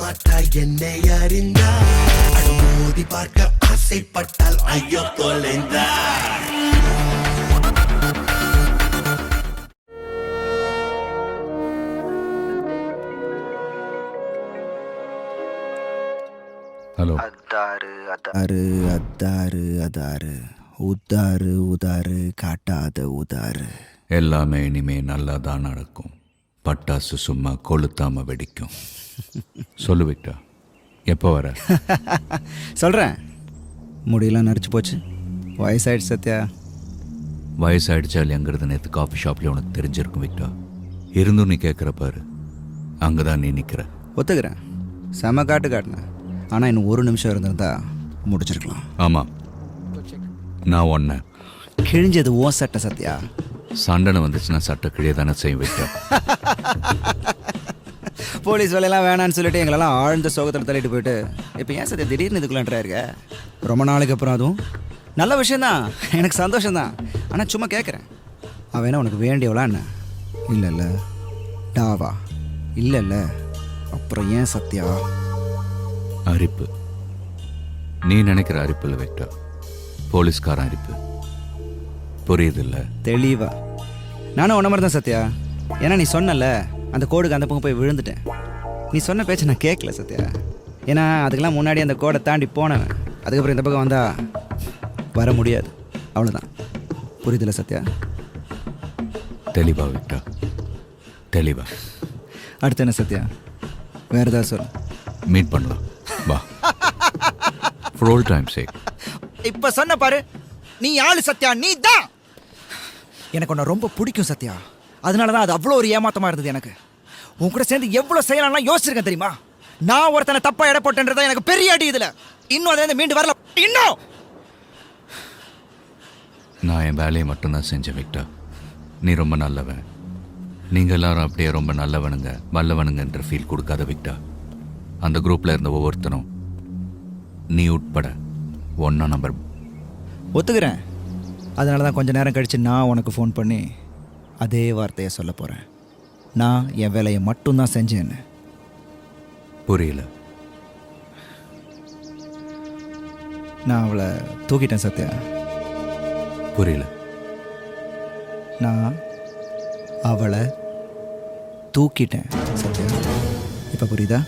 மாட்டாய் என்னை அறிந்தாய் மோதி பார்க்க ஆசைப்பட்டால் ஐயோ தொலைந்தாய். ஹலோ. அதாரு அதாரு அதாரு உதாரு உதாரு காட்டாத உதாரு. எல்லாமே இனிமே நல்லா தான் நடக்கும். பட்டாசு சும்மா கொளுத்தாம வெடிக்கும். சொல்லு விக்டா, எப்போ வர? சொல்கிறேன். முடியெல்லாம் நடிச்சு போச்சு. வயசாயிடுச்சு சத்யா. வயசாயிடுச்சா இல்லையாங்கிறது நேற்று காஃபி ஷாப்லேயே உனக்கு தெரிஞ்சிருக்கும் விக்டா. இருந்தும் நீ கேட்குற பாரு, அங்கே தான் நீ நிற்கிற. ஒத்துக்கிறேன், செம காட்டினேன். ஆனால் இன்னும் ஒரு நிமிஷம் இருந்திருந்தா முடிச்சிருக்கலாம். ஆமாம், நான் ஒன்று கிழிஞ்சது ஓ சட்டை சத்யா. சண்டனை வந்துச்சுன்னா சட்டை கிழிய தானே செய்யும் விக்டா. போலீஸ் வேலையெல்லாம் வேணான்னு சொல்லிட்டு எங்களெல்லாம் ஆழ்ந்த சோகத்தில் தள்ளிட்டு போயிட்டு இப்போ ஏன் சத்யா திடீர்னு இதுக்குள்ளான்றா இருக்க? ரொம்ப நாளைக்கு அப்புறம் அதுவும் நல்ல விஷயந்தான், எனக்கு சந்தோஷம்தான். ஆனால் சும்மா கேட்குறேன், அவன் என்ன உனக்கு வேண்டியவளா என்ன? இல்லைல்ல டாவா இல்லைல்ல, அப்புறம் ஏன் சத்யா? அரிப்பு, நீ நினைக்கிற அரிப்பு இல்லை விக்டா, போலீஸ்காரன் அரிப்பு. புரியுது இல்லை? தெளிவா நானும் உன்ன மாதிரி தான் சத்யா. ஏன்னா நீ சொன்னல அந்த கோடுக்கு அந்த பக்கம் போய் விழுந்துட்டேன். நீ சொன்ன பேச்சை நான் கேட்கல சத்யா. ஏன்னா அதுக்கெல்லாம் முன்னாடி அந்த கோடை தாண்டி போனவன். அதுக்கப்புறம் இந்த பக்கம் வந்தா வர முடியாது, அவ்வளோதான். புரியுதுல சத்யா? தெளிவா விக்டா, தெளிவா. அடுத்து என்ன சத்யா? வேற ஏதாவது சொல்லு. மீட் பண்ணலாம் வா. ஃபார் ஆல் டைம் சேக். இப்ப சொன்ன பாரு, நீ ஆளு சத்யா, நீ தான். எனக்கு உன்னை ரொம்ப பிடிக்கும் சத்யா. அதனால தான் அது அவ்வளோ ஒரு ஏமாத்தமா இருந்தது எனக்கு. உன் கூட சேர்ந்து எவ்வளோ செய்யலாம்லாம் யோசிச்சிருக்கேன் தெரியுமா? நான் ஒருத்தனை தப்பா எடை போட்டேன்றதா எனக்கு பெரிய அடி. இதுல இன்னும் அதை மீண்டு வரல. இன்னும் நான் என் வேலையை மட்டும்தான் செஞ்சேன் விக்டா. நீ ரொம்ப நல்லவன். நீங்கள் எல்லாரும் அப்படியே ரொம்ப நல்லவனுங்க வல்லவனுங்கன்ற ஃபீல் கொடுக்காத விக்டா. அந்த குரூப்பில் இருந்த ஒவ்வொருத்தனும் நீ உட்பட ஒன்றா நம்பர். ஒத்துக்கிறேன். அதனால தான் கொஞ்சம் நேரம் கழித்து நான் உனக்கு ஃபோன் பண்ணி அதே வார்த்தையை சொல்ல போகிறேன். நான் என் வேலையை மட்டும்தான் செஞ்சேன்னு. புரியல? நான் அவளை தூக்கிட்டேன் சத்யா. புரியல? நான் அவளை தூக்கிட்டேன் சத்யா. இப்போ புரியுதா?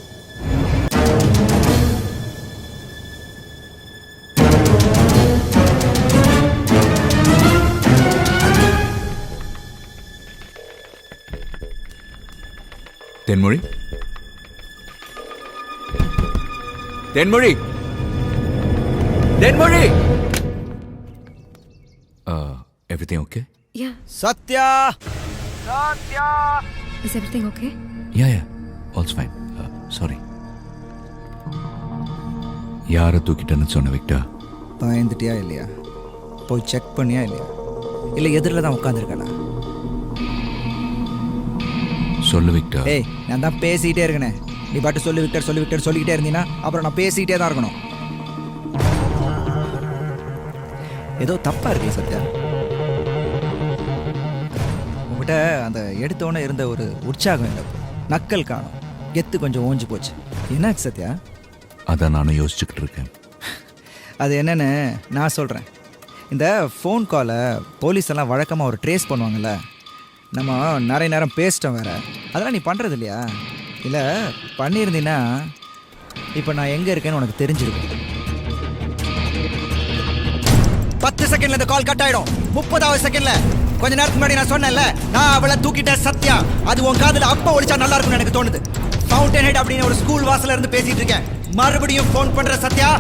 தென்மொழி, தென்மொழி, தென்மொழி. Everything okay? Yeah. Sathya, Is everything okay? Yeah, all's fine. Sorry. யாரை தூக்கிட்டேன்னு சொன்ன விக்டா? பயந்துட்டியா இல்லையா? போய் செக் பண்ணியா இல்லையா? இல்லை எதிரில் தான் உட்காந்துருக்கேனா? சொல்லு விக்டா. ஏய், நான் தான் பேசிக்கிட்டே இருக்கேனே. நீ பாட்டு சொல்லு விக்டர் சொல்லு விக்டர் சொல்லிக்கிட்டே இருந்தீங்கன்னா அப்புறம் நான் பேசிக்கிட்டே தான் இருக்கணும். ஏதோ தப்பா இருக்குல்ல சத்யா? உங்ககிட்ட அந்த எடுத்தோன்னே இருந்த ஒரு உற்சாகம் இல்லை, நக்கல் காணும், கெத்து கொஞ்சம் ஓஞ்சி போச்சு. என்னாச்சு சத்யா? அதான் நானும் யோசிச்சுக்கிட்டு இருக்கேன். அது என்னன்னு நான் சொல்கிறேன். இந்த ஃபோன் காலை போலீஸ் எல்லாம் வழக்கமாக ஒரு ட்ரேஸ் பண்ணுவாங்கள்ல, நம்ம நிறைய நேரம் பேசிட்டோம் வேறு. அதெல்லாம் நீ பண்ணுறது இல்லையா? இல்லை பண்ணியிருந்தீன்னா இப்போ நான் எங்கே இருக்கேன்னு உனக்கு தெரிஞ்சிருக்கும். 10 செகண்ட்ல இந்த கால் கட் ஆகிடும். 30வது செகண்ட்ல கொஞ்ச நேரத்துக்கு முன்னாடி நான் சொன்னேன்ல, நான் அவளை தூக்கிட்டேன் சத்யா. அது உன் காதில் அப்போ ஒழிச்சா நல்லா இருக்கும்னு எனக்கு தோணுது. ஃபவுண்டன் ஹெட் அப்படின்னு ஒரு ஸ்கூல் வாசல்ல இருந்து பேசிட்டு இருக்கேன். மறுபடியும் ஃபோன் பண்ற சத்யா.